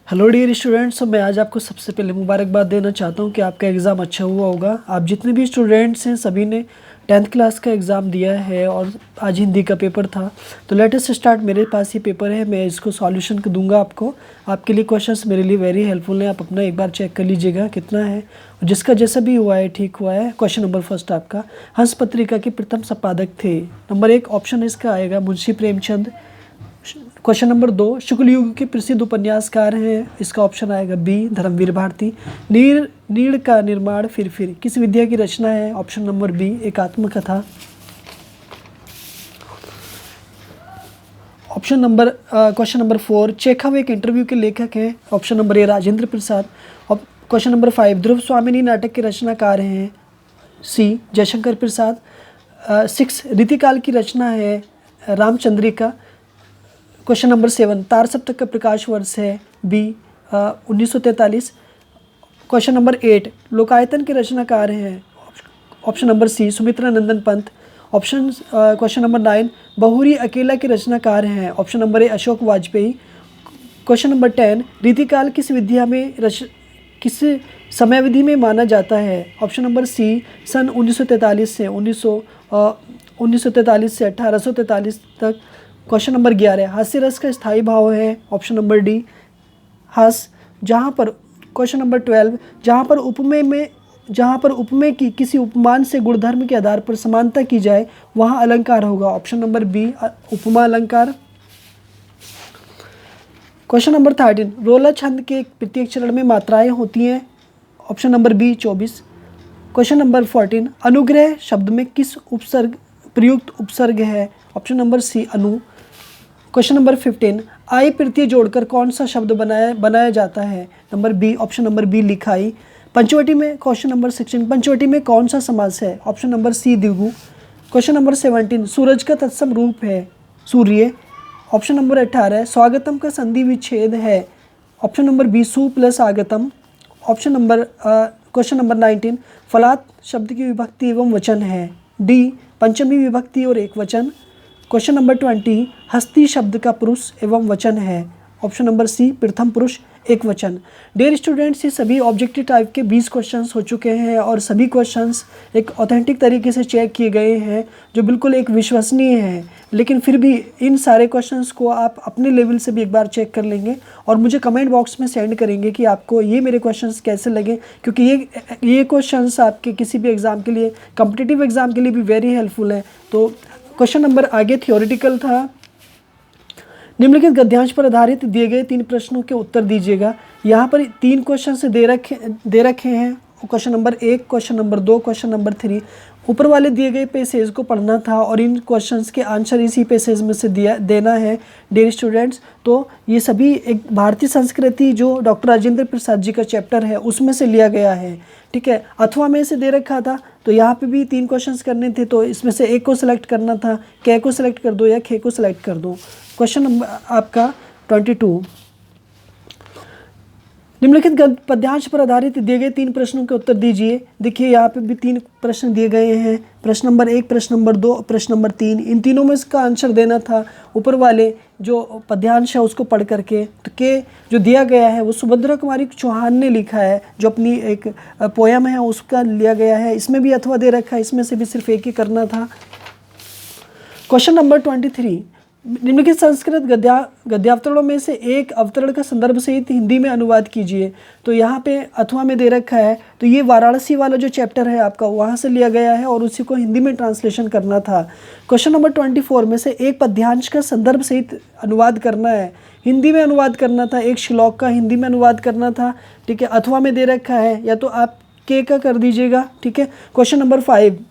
Hello dear students. मैं आज आपको सबसे पहले मुबारकबाद देना चाहता हूं कि आपका एग्ज़ाम अच्छा हुआ होगा। आप जितने भी स्टूडेंट्स हैं सभी ने 10th क्लास का एग्ज़ाम दिया है और आज हिंदी का पेपर था। तो लेटेस्ट स्टार्ट, मेरे पास ये पेपर है, मैं इसको सॉल्यूशन दूंगा आपको। आपके लिए क्वेश्चंस मेरे लिए वेरी हेल्पफुल हैं। आप अपना एक बार चेक कर लीजिएगा कितना है, और जिसका जैसा भी हुआ है ठीक हुआ है। क्वेश्चन नंबर फर्स्ट आपका, हंस पत्रिका के प्रथम संपादक थे। नंबर 1 ऑप्शन इसका आएगा मुंशी प्रेमचंद। क्वेश्चन नंबर 2, शुक्ल युग के प्रसिद्ध उपन्यासकार हैं, इसका ऑप्शन आएगा बी धर्मवीर भारती। नीड़ का निर्माण फिर किस विद्या की रचना है, ऑप्शन नंबर बी एक आत्मकथा। क्वेश्चन नंबर 4, चेखव एक इंटरव्यू के लेखक हैं, option number A Rajendra Prasad. Question number 5, ध्रुव स्वामिनी नाटक के रचनाकार हैं, सी जयशंकर प्रसाद। 6, रीतिकाल की रचना है रामचंद्रिका। क्वेश्चन नंबर 7, तार सप्तक का प्रकाश वर्ष है, बी 1943। क्वेश्चन नंबर 8, लोकायतन के रचनाकार हैं, ऑप्शन नंबर सी सुमित्रा नंदन पंत। क्वेश्चन नंबर 9, बहुरी अकेला के रचनाकार हैं, option number A Ashok Vajpayee. Question number 10, रीतिकाल किस समयावधि में माना जाता है, ऑप्शन नंबर सी सन 1943 से 1943 से 1843 तक। क्वेश्चन नंबर 11, हास्य रस का स्थायी भाव है, ऑप्शन नंबर डी हास। क्वेश्चन नंबर 12, जहाँ पर उपमेय की किसी उपमान से गुणधर्म के आधार पर समानता की जाए वहाँ अलंकार होगा, ऑप्शन नंबर बी उपमा अलंकार। क्वेश्चन नंबर 13, रोला छंद के प्रत्येक चरण में मात्राएं होती हैं, option number B 24। Question number 14, अनुग्रह शब्द में किस प्रयुक्त उपसर्ग है, ऑप्शन नंबर सी अनु। क्वेश्चन नंबर 15, आई प्रत्यय जोड़कर कौन सा शब्द बनाया जाता है, number B option number B लिखाई। पंचवटी में क्वेश्चन नंबर 16, पंचवटी में कौन सा समास है, ऑप्शन नंबर सी द्विगु। क्वेश्चन नंबर 17, सूरज का तत्सम रूप है सूर्य, ऑप्शन नंबर 18, स्वागतम का संधि विच्छेद है, ऑप्शन नंबर बी सु प्लस आगतम। क्वेश्चन नंबर 19, फलात शब्द की विभक्ति एवं वचन है, डी पंचमी विभक्ति और एक वचन। क्वेश्चन नंबर 20, हस्ती शब्द का पुरुष एवं वचन है, ऑप्शन नंबर सी प्रथम पुरुष एक वचन। डियर स्टूडेंट्स, ये सभी ऑब्जेक्टिव टाइप के 20 क्वेश्चंस हो चुके हैं और सभी क्वेश्चंस एक ऑथेंटिक तरीके से चेक किए गए हैं, जो बिल्कुल एक विश्वसनीय है। लेकिन फिर भी इन सारे क्वेश्चंस को आप अपने लेवल से भी एक बार चेक कर लेंगे और मुझे कमेंट बॉक्स में सेंड करेंगे कि आपको ये मेरे क्वेश्चंस कैसे लगे, क्योंकि ये क्वेश्चंस आपके किसी भी एग्ज़ाम के लिए, कॉम्पिटिटिव एग्ज़ाम के लिए भी वेरी हेल्पफुल है। तो क्वेश्चन नंबर आगे थियोरिटिकल था। निम्नलिखित गद्यांश पर आधारित दिए गए 3 प्रश्नों के उत्तर दीजिएगा। यहाँ पर 3 क्वेश्चन से दे रखे हैं, question number 1, question number 2, question number 3। ऊपर वाले दिए गए पैसेज को पढ़ना था और इन क्वेश्चंस के आंसर इसी पैसेज में से देना है डियर स्टूडेंट्स। तो ये सभी एक भारतीय संस्कृति जो डॉक्टर राजेंद्र प्रसाद जी का चैप्टर है उसमें से लिया गया है, ठीक है। अथवा में से दे रखा था, तो यहाँ पे भी 3 क्वेश्चंस करने थे, तो इसमें से एक को सिलेक्ट करना था, कै को सिलेक्ट कर दो या खे को सिलेक्ट कर दो। क्वेश्चन नंबर आपका 22, निम्नलिखित पद्यांश पर आधारित दिए गए 3 प्रश्नों के उत्तर दीजिए। देखिए यहाँ पे भी 3 प्रश्न दिए गए हैं, प्रश्न नंबर 1, प्रश्न नंबर 2, प्रश्न नंबर 3। इन तीनों में इसका आंसर देना था। ऊपर वाले जो पद्यांश है उसको पढ़ करके, तो के जो दिया गया है वो सुभद्रा कुमारी चौहान ने लिखा है, जो अपनी एक पोयम है उसका लिया गया है। इसमें भी अथवा दे रखा है, इसमें से भी सिर्फ एक ही करना था। क्वेश्चन नंबर 23, निम्नलिखित संस्कृत गद्यावतरणों में से एक अवतरण का संदर्भ सहित हिंदी में अनुवाद कीजिए। तो यहाँ पे अथवा में दे रखा है, तो ये वाराणसी वाला जो चैप्टर है आपका वहाँ से लिया गया है और उसी को हिंदी में ट्रांसलेशन करना था। क्वेश्चन नंबर 24 में से एक पद्यांश का संदर्भ सहित अनुवाद करना है, हिंदी में अनुवाद करना था, एक श्लोक का हिंदी में अनुवाद करना था, ठीक है। अथवा में दे रखा है, या तो आप के का कर दीजिएगा, ठीक है। क्वेश्चन नंबर 25,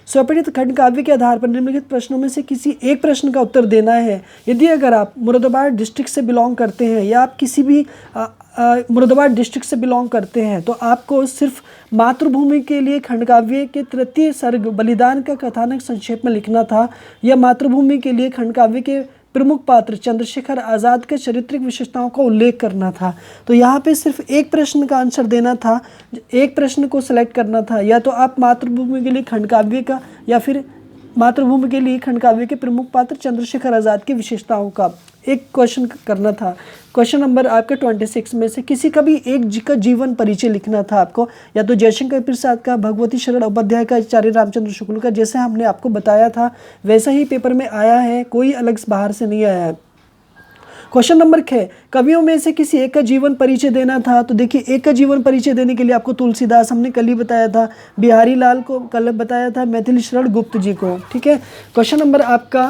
स्वपठित खंड काव्य के आधार पर निम्नलिखित प्रश्नों में से किसी एक प्रश्न का उत्तर देना है। यदि अगर आप मुरादाबाद डिस्ट्रिक्ट से बिलोंग करते हैं या आप किसी भी मुरादाबाद डिस्ट्रिक्ट से बिलोंग करते हैं, तो आपको सिर्फ मातृभूमि के लिए खंड काव्य के तृतीय सर्ग बलिदान का कथानक संक्षेप में लिखना था, या मातृभूमि के लिए खंड काव्य के प्रमुख पात्र चंद्रशेखर आज़ाद के चारित्रिक विशेषताओं का उल्लेख करना था। तो यहाँ पे सिर्फ एक प्रश्न का आंसर देना था, एक प्रश्न को सिलेक्ट करना था, या तो आप मातृभूमि के लिए खंड काव्य का या फिर मातृभूमि के लिए खंड काव्य के प्रमुख पात्र चंद्रशेखर आज़ाद की विशेषताओं का एक क्वेश्चन करना था। क्वेश्चन नंबर आपके 26 में से किसी का भी एक का जीवन परिचय लिखना था आपको, या तो जयशंकर प्रसाद का, भगवती शरण उपाध्याय का, आचार्य रामचंद्र शुक्ल का। जैसे हमने आपको बताया था वैसा ही पेपर में आया है, कोई अलग बाहर से नहीं आया है। क्वेश्चन नंबर 6, कवियों में से किसी एक का जीवन परिचय देना था। तो देखिए, एक का जीवन परिचय देने के लिए आपको तुलसीदास हमने कल ही बताया था, बिहारी लाल को कल बताया था, मैथिली शरण गुप्त जी को। ठीक है। क्वेश्चन नंबर आपका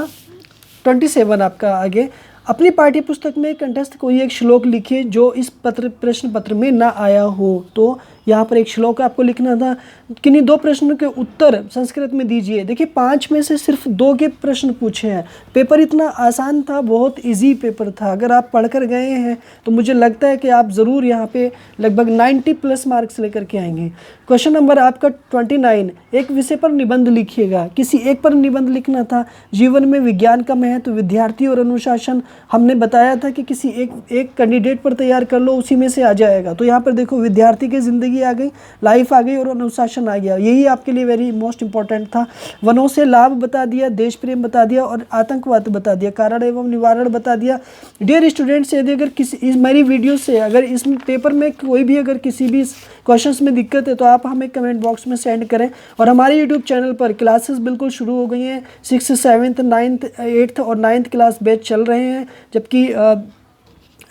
27 आपका आगे, अपनी पाठ्य पुस्तक में कंठस्थ कोई एक श्लोक लिखिए जो इस प्रश्न पत्र में ना आया हो। तो यहाँ पर एक श्लोक आपको लिखना था। किन्हीं 2 प्रश्नों के उत्तर संस्कृत में दीजिए। देखिए 5 में से सिर्फ 2 के प्रश्न पूछे हैं। पेपर इतना आसान था, बहुत इजी पेपर था। अगर आप पढ़कर गए हैं तो मुझे लगता है कि आप ज़रूर यहाँ पे लगभग 90+ मार्क्स लेकर के आएंगे। क्वेश्चन नंबर आपका 29, एक विषय पर निबंध लिखिएगा। किसी एक पर निबंध लिखना था। जीवन में विज्ञान का महत्व, विद्यार्थी और अनुशासन। हमने बताया था कि किसी एक कैंडिडेट पर तैयार कर लो, उसी में से आ जाएगा। तो यहाँ पर देखो, विद्यार्थी की ज़िंदगी आ गई, लाइफ आ गई और अनुशासन आ गया। यही आपके लिए वेरी मोस्ट इंपॉर्टेंट था। वनों से लाभ बता दिया, देश प्रेम बता दिया और आतंकवाद बता दिया, कारण एवं निवारण बता दिया। डियर स्टूडेंट्स, यदि अगर इस मेरी वीडियो से अगर इस पेपर में कोई भी अगर किसी भी क्वेश्चंस में दिक्कत है तो आप हमें कमेंट बॉक्स में सेंड करें। और हमारे यूट्यूब चैनल पर क्लासेस बिल्कुल शुरू हो गई हैं। 6th, 7th, 9th, 8th और 9th क्लास बैच चल रहे हैं, जबकि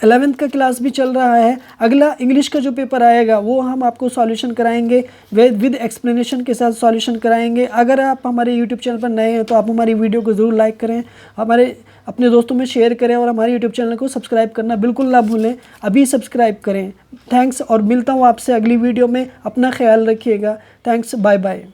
11th का क्लास भी चल रहा है। अगला इंग्लिश का जो पेपर आएगा वो हम आपको सॉल्यूशन कराएंगे, विद एक्सप्लेनेशन के साथ सॉल्यूशन कराएंगे। अगर आप हमारे यूट्यूब चैनल पर नए हैं तो आप हमारी वीडियो को ज़रूर लाइक करें, अपने दोस्तों में शेयर करें और हमारे यूट्यूब चैनल को सब्सक्राइब करना बिल्कुल ना भूलें। अभी सब्सक्राइब करें। थैंक्स, और मिलता हूँ आपसे अगली वीडियो में। अपना ख्याल रखिएगा। Thanks, bye bye.